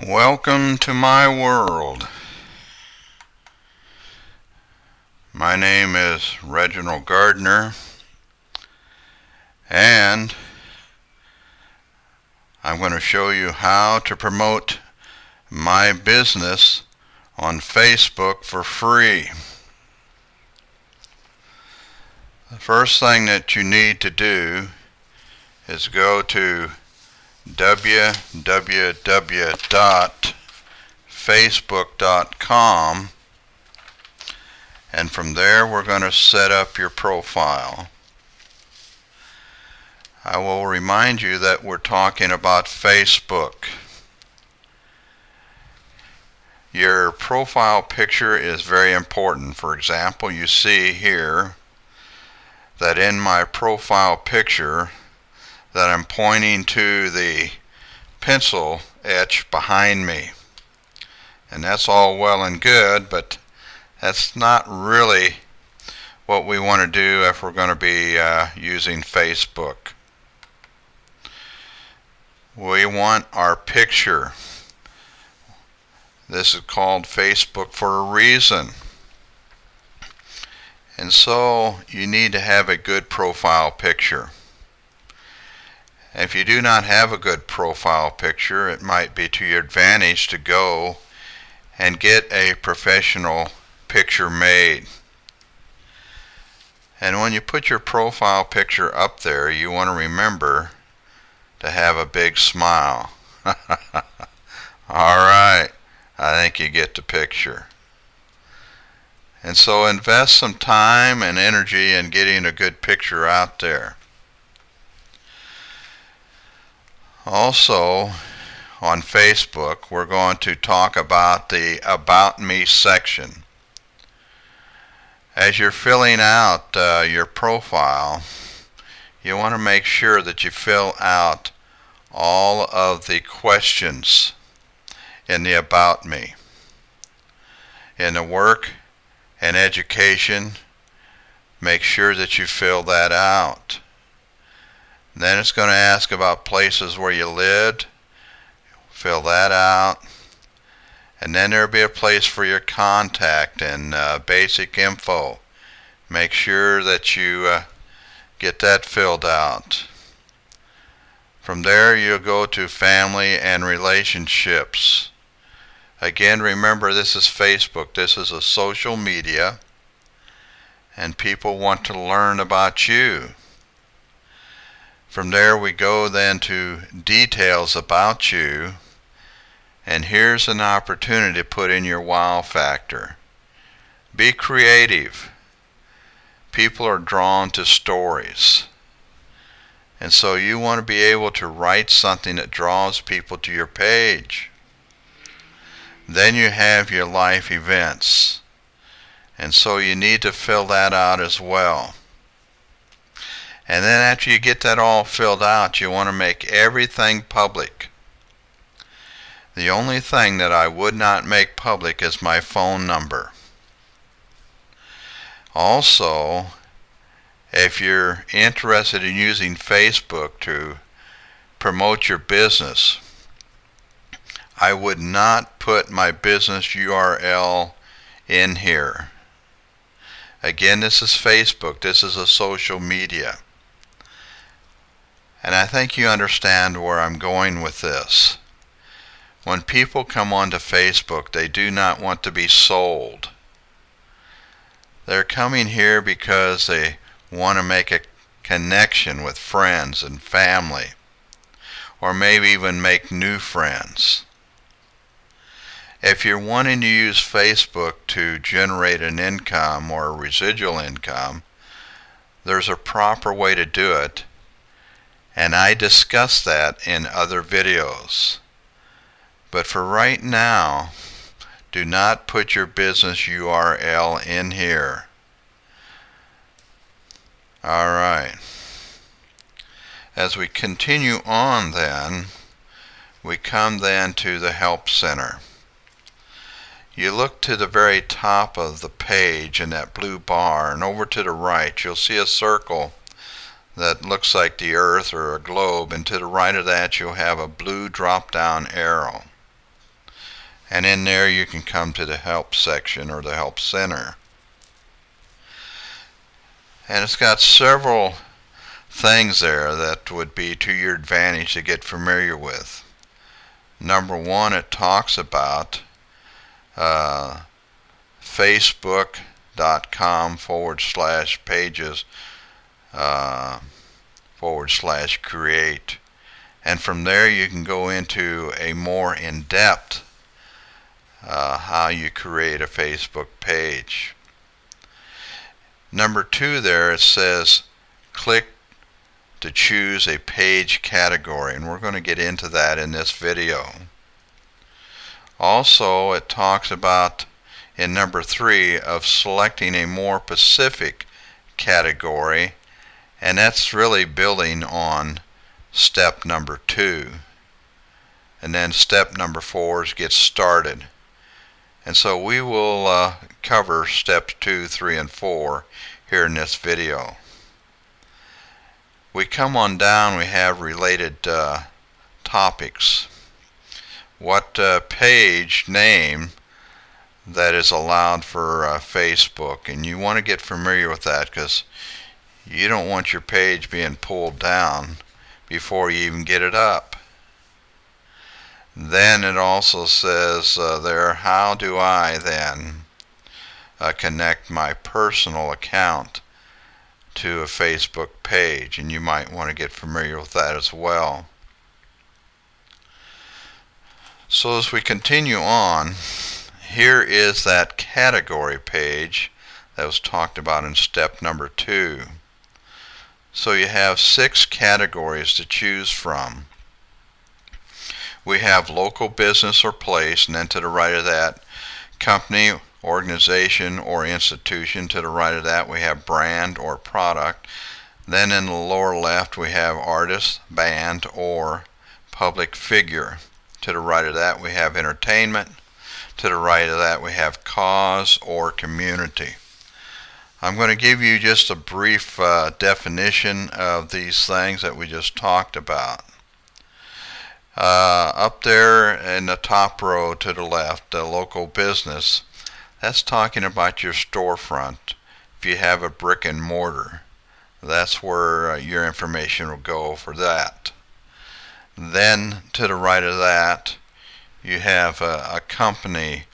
Welcome to my world. My name is Reginald Gardner, and I'm going to show you how to promote my business on Facebook for free. The first thing that you need to do is go to www.facebook.com, and from there we're going to set up your profile. I will remind you that we're talking about Facebook. Your profile picture is very important. For example, you see here that in my profile picture that I'm pointing to the pencil etch behind me. And that's all well and good, but that's not really what we want to do if we're going to be using Facebook. We want our picture. This is called Facebook for a reason. And so you need to have a good profile picture. If you do not have a good profile picture, it might be to your advantage to go and get a professional picture made. And when you put your profile picture up there, you want to remember to have a big smile. Alright, I think you get the picture. And so invest some time and energy in getting a good picture out there. Also, on Facebook, we're going to talk about the About Me section. As you're filling out your profile, you want to make sure that you fill out all of the questions in the About Me. In the work and education, make sure that you fill that out. Then it's going to ask about places where you lived. Fill that out. And then there'll be a place for your contact and basic info. Make sure that you get that filled out. From there you'll go to family and relationships. Again, remember, this is Facebook. This is a social media, and people want to learn about you. From there we go then to details about you, and here's an opportunity to put in your wow factor. Be creative. People are drawn to stories, and so you want to be able to write something that draws people to your page. Then you have your life events, and so you need to fill that out as well. And then after you get that all filled out, you want to make everything public. The only thing that I would not make public is my phone number. Also, if you're interested in using Facebook to promote your business, I would not put my business URL in here. Again, this is Facebook. This is a social media. And I think you understand where I'm going with this. When people come onto Facebook, they do not want to be sold. They're coming here because they want to make a connection with friends and family, or maybe even make new friends. If you're wanting to use Facebook to generate an income or a residual income, there's a proper way to do it. And I discuss that in other videos. But for right now, do not put your business URL in here. Alright. As we continue on then, we come then to the Help Center. You look to the very top of the page in that blue bar, and over to the right you'll see a circle that looks like the earth or a globe, and to the right of that you'll have a blue drop down arrow. And in there you can come to the help section or the help center. And it's got several things there that would be to your advantage to get familiar with. Number one, it talks about facebook.com/pages /create. And from there you can go into a more in-depth how you create a Facebook page. Number two, there it says click to choose a page category, and we're going to get into that in this video. Also, it talks about in number three of selecting a more specific category, and that's really building on step number two. And then step number four is get started. And so we will cover steps 2, 3, and 4 here in this video. We come on down, we have related topics. What page name that is allowed for Facebook, and you want to get familiar with that because you don't want your page being pulled down before you even get it up. Then it also says there, how do I then connect my personal account to a Facebook page? And you might want to get familiar with that as well. So as we continue on, here is that category page that was talked about in step number 2. So you have 6 categories to choose from. We have local business or place, and then to the right of that, company, organization, or institution. To the right of that, we have brand or product. Then in the lower left, we have artist, band, or public figure. To the right of that, we have entertainment. To the right of that, we have cause or community. I'm going to give you just a brief definition of these things that we just talked about. Up there in the top row to the left, the local business, that's talking about your storefront. If you have a brick and mortar, that's where your information will go for that. Then to the right of that, you have a company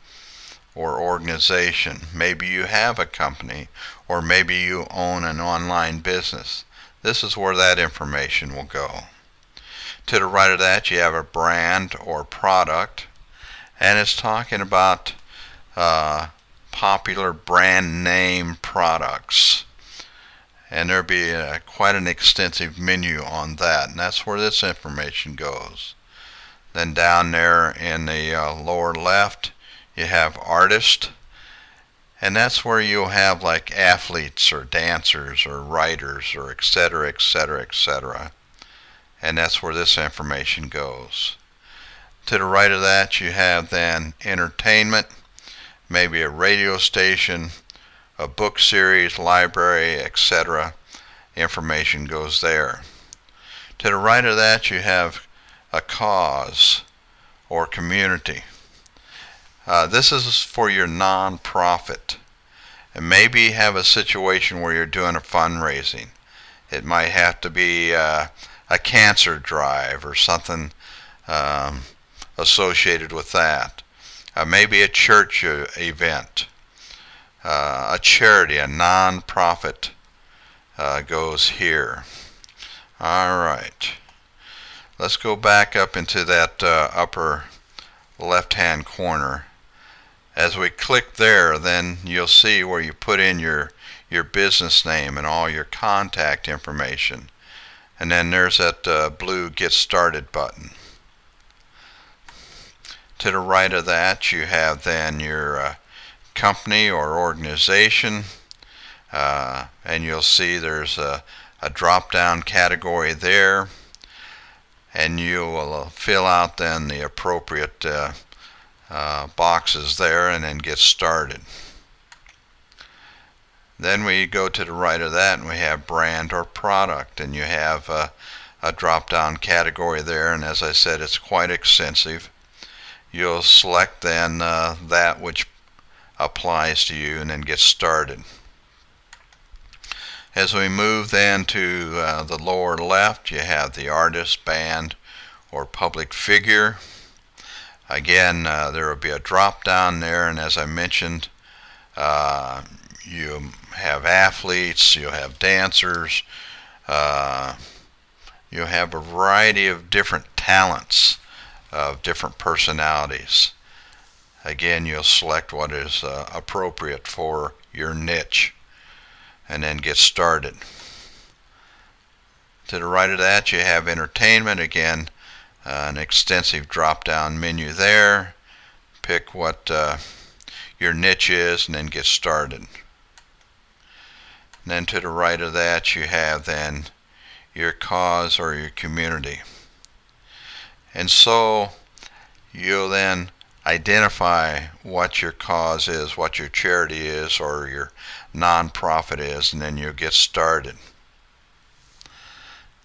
or organization. Maybe you have a company, or maybe you own an online business. This is where that information will go. To the right of that, you have a brand or product, and it's talking about popular brand name products. And there'll be quite an extensive menu on that, and that's where this information goes. Then down there in the lower left, you have artist, and that's where you'll have like athletes or dancers or writers or etc., etc., etc. And that's where this information goes. To the right of that, you have then entertainment, maybe a radio station, a book series, library, etc. Information goes there. To the right of that, you have a cause or community. This is for your non-profit. And maybe you have a situation where you're doing a fundraising. It might have to be a cancer drive or something associated with that. Maybe a church event, a charity, a non-profit goes here. All right. Let's go back up into that upper left-hand corner. As we click there, then you'll see where you put in your business name and all your contact information. And then there's that blue Get Started button. To the right of that, you have then your company or organization, and you'll see there's a drop-down category there, and you will fill out then the appropriate boxes there and then get started. Then we go to the right of that and we have brand or product, and you have a drop down category there, and as I said, it's quite extensive. you'll select then that which applies to you and then get started. As we move then to the lower left, you have the artist, band, or public figure. Again, there will be a drop down there, and as I mentioned, you have athletes, you have dancers, you have a variety of different talents of different personalities. Again, you'll select what is appropriate for your niche and then get started. To the right of that, you have entertainment. Again, an extensive drop-down menu there. Pick what your niche is and then get started. And then to the right of that, you have then your cause or your community. And so you'll then identify what your cause is, what your charity is, or your nonprofit is, and then you'll get started.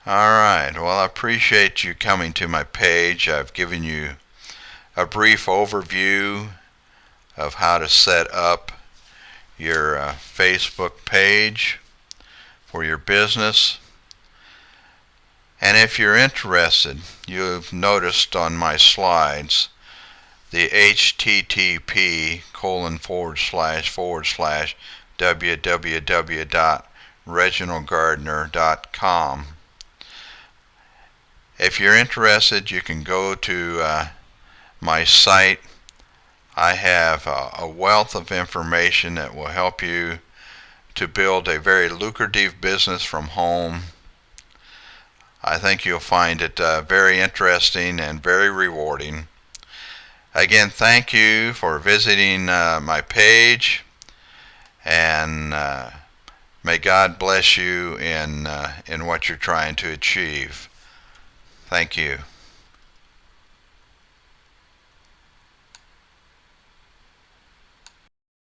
Alright, well, I appreciate you coming to my page. I've given you a brief overview of how to set up your Facebook page for your business. And if you're interested, you've noticed on my slides the http://www.reginaldgardner.com. If you're interested, you can go to my site. I have a wealth of information that will help you to build a very lucrative business from home. I think you'll find it very interesting and very rewarding. Again, thank you for visiting my page, and may God bless you in what you're trying to achieve. Thank you.